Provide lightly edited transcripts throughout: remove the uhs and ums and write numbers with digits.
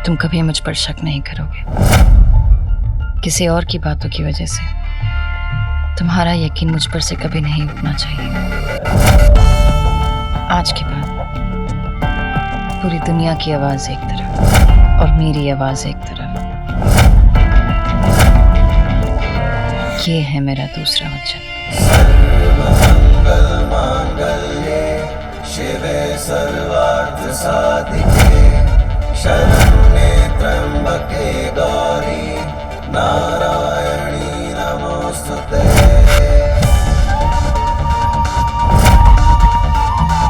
तुम कभी मुझ पर शक नहीं करोगे। किसी और की बातों की वजह से तुम्हारा यकीन मुझ पर से कभी नहीं उठना चाहिए। आज के बाद पूरी दुनिया की आवाज एक तरफ और मेरी आवाज एक तरफ। ये है मेरा दूसरा वचन। सर्वमंगल मांगल्ये शिवे सर्वार्थ साधिके शरण्ये त्र्यंबके गौरी नारायणी नमोस्तुते।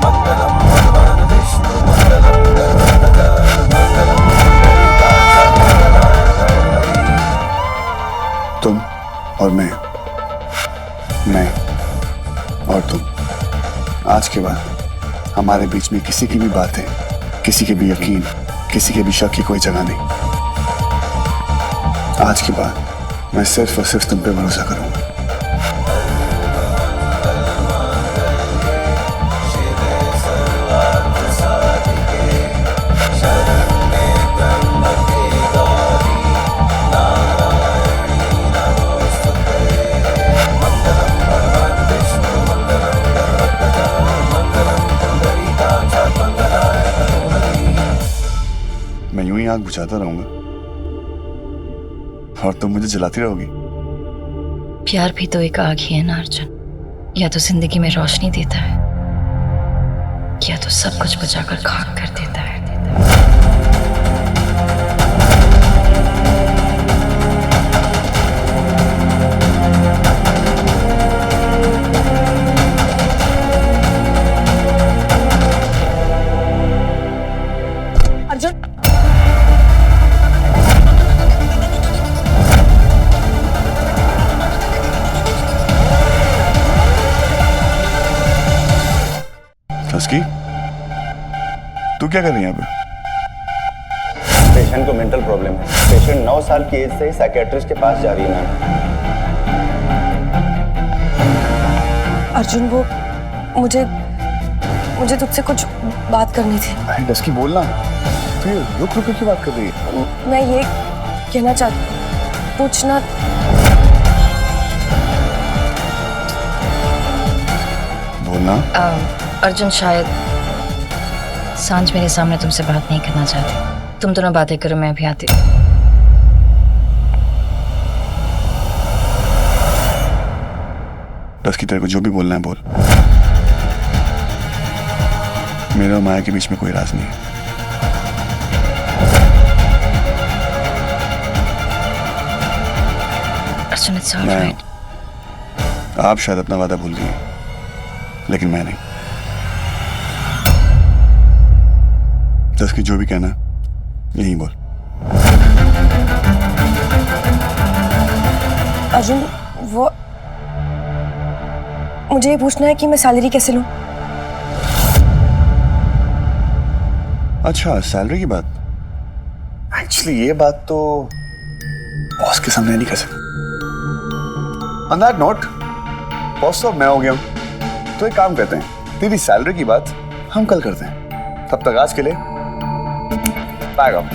मंगलम भगवान विष्णु मंगलम गरुड़ध्वज मंगलम तुम और मैं और तुम, आज के बाद हमारे बीच में किसी की भी बातें, किसी के भी यकीन, किसी के भी शक की कोई जगह नहीं। आज के बाद मैं सिर्फ और सिर्फ तुम पे भरोसा करूंगा। मैं यूं ही आग बुझाता रहूंगा और तुम मुझे जलाती रहोगी। प्यार भी तो एक आग ही है ना अर्जुन। या तो जिंदगी में रोशनी देता है या तो सब कुछ बुझाकर खाक कर देता है। अर्जुन, टस्की, तू क्या कर रही है यहाँ पे? पेशेंट को मेंटल प्रॉब्लम है। पेशेंट 9 साल की एज से ही साइकियाट्रिस्ट के पास जा रही है मैम। अर्जुन वो मुझे तुझसे कुछ बात करनी थी। अरे टस्की बोलना, तू ये रुक रुक की बात कर रही है। मैं ये कहना पूछना बोलना। अर्जुन शायद सांझ मेरे सामने तुमसे बात नहीं करना चाहती। तुम दोनों बातें करो, मैं अभी आती हूँ। टस्की, तेरे को जो भी बोलना है बोल। मेरे और माया के बीच में कोई राज नहीं है। Arjun, it's all right. आप शायद अपना वादा भूल गई, लेकिन मैं नहीं। टस्की, जो भी कहना यही बोल। अर्जुन, वो मुझे ये पूछना है कि मैं सैलरी कैसे लूं। अच्छा, सैलरी की बात। एक्चुअली ये बात तो बॉस के सामने नहीं कर सकता। ऑन दैट नोट, बॉस तो मैं हो गया हूं, तो एक काम करते हैं, तेरी सैलरी की बात हम कल करते हैं। तब तक आज के लिए बैग अप।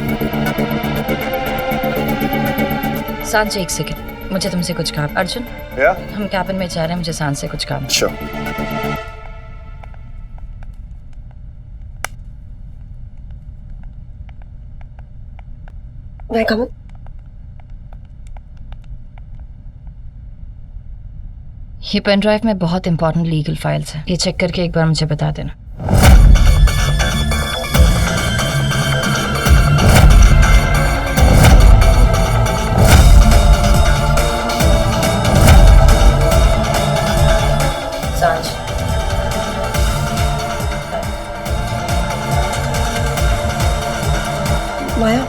सांझ एक सेकंड, मुझे तुमसे कुछ काम। अर्जुन, या हम कैबिन में जा रहे हैं, मुझे सांझ से कुछ काम। श्योर। मैं कम ये पेन ड्राइव में बहुत इंपॉर्टेंट लीगल फाइल्स हैं। ये चेक करके एक बार मुझे बता देना। सांझ, माया,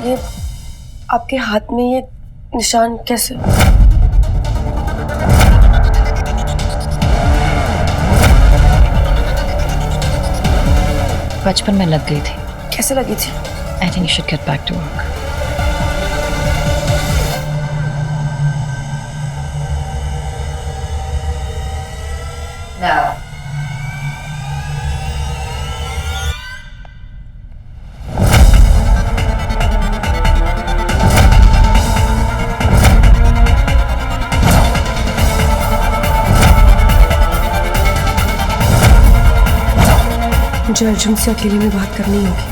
ये आपके हाथ में ये निशान कैसे? बचपन में लग गई थी। कैसे लगी थी? I think you should get back to work. Now. मुझे अर्जुन से अकेले में बात करनी होगी।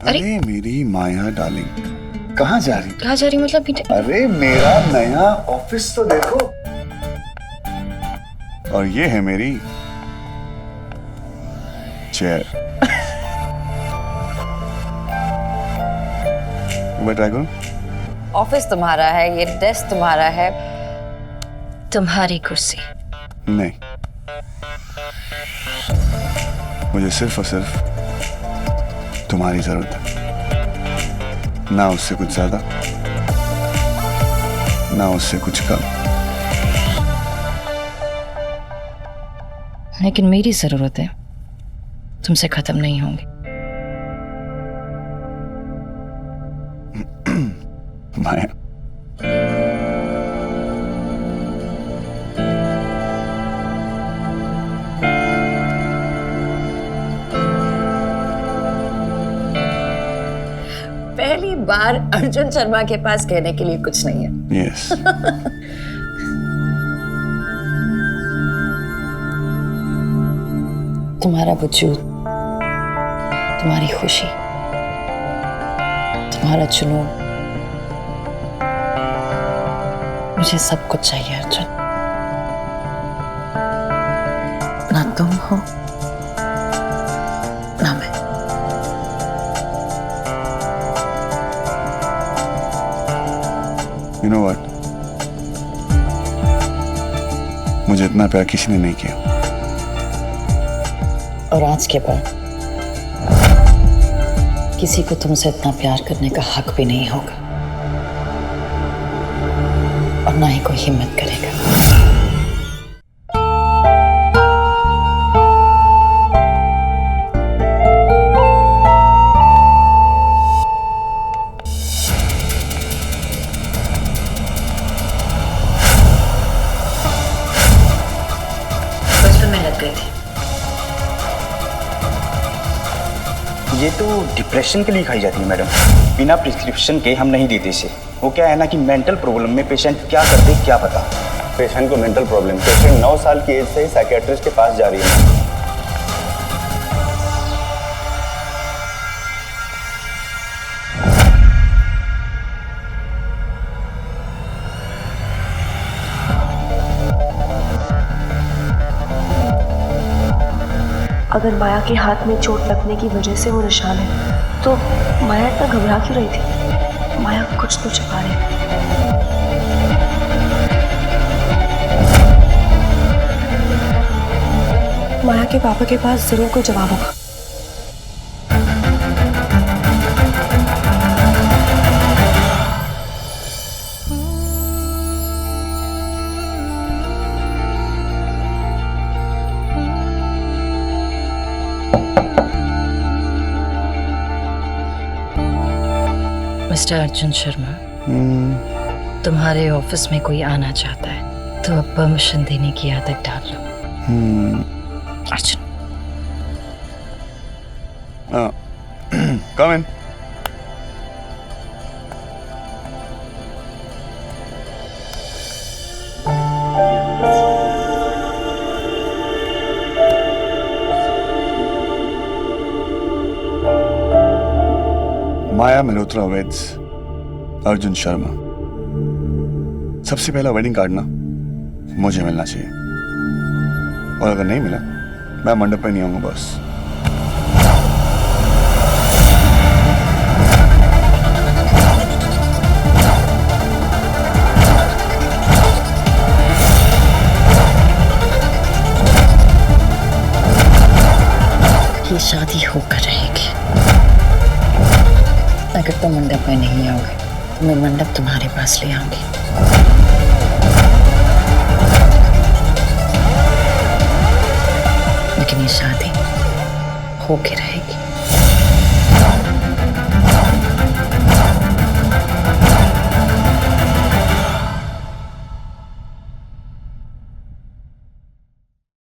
अरे मेरी माया डार्लिंग, कहाँ जा रही? कहाँ जा रही मतलब बेटे? अरे मेरा नया ऑफिस तो देखो। और ये है मेरी चेयर। मैं ट्राई करूं? ऑफिस तुम्हारा है, ये डेस्क तुम्हारा है। तुम्हारी कुर्सी। नहीं, मुझे सिर्फ और सिर्फ तुम्हारी जरूरत है, ना उससे कुछ ज्यादा, ना उससे कुछ कम। लेकिन मेरी जरूरत है तुमसे खत्म नहीं होंगी। माया, पहली बार अर्जुन शर्मा के पास कहने के लिए कुछ नहीं है। यस। तुम्हारा वजूद, तुम्हारी खुशी, तुम्हारा जुनून, मुझे सब कुछ चाहिए अर्जुन। ना तुम हो ना मैं। यू नो व्हाट, मुझे इतना प्यार किसी ने नहीं किया। और आज के बाद किसी को तुमसे इतना प्यार करने का हक भी नहीं होगा, और ना ही कोई हिम्मत करेगा। बचपन में लग गई थी। ये तो डिप्रेशन के लिए खाई जाती है मैडम, बिना प्रिस्क्रिप्शन के हम नहीं देते इसे। वो क्या है ना कि मेंटल प्रॉब्लम में पेशेंट क्या करते क्या पता। पेशेंट को मेंटल प्रॉब्लम, पेशेंट 9 साल की एज से ही साइकियाट्रिस्ट के पास जा रही है। अगर माया के हाथ में चोट लगने की वजह से वो निशान है, तो माया इतना घबरा क्यों रही थी? माया कुछ तो छिपा रही है। माया के पापा के पास जरूर कोई जवाब होगा। मिस्टर अर्जुन शर्मा, तुम्हारे ऑफिस में कोई आना चाहता है तो अब परमिशन देने की आदत डाल लो। अर्जुन, कम इन। माया मल्होत्रा वेड्स अर्जुन शर्मा। सबसे पहला वेडिंग कार्ड ना मुझे मिलना चाहिए, और अगर नहीं मिला मैं मंडप पे नहीं आऊंगा बस। ये शादी होकर रहेगी। अगर तुम मंडप में नहीं आओगे तो मैं मंडप तुम्हारे पास ले आऊंगी। लेकिन ये शादी होके रहेगी।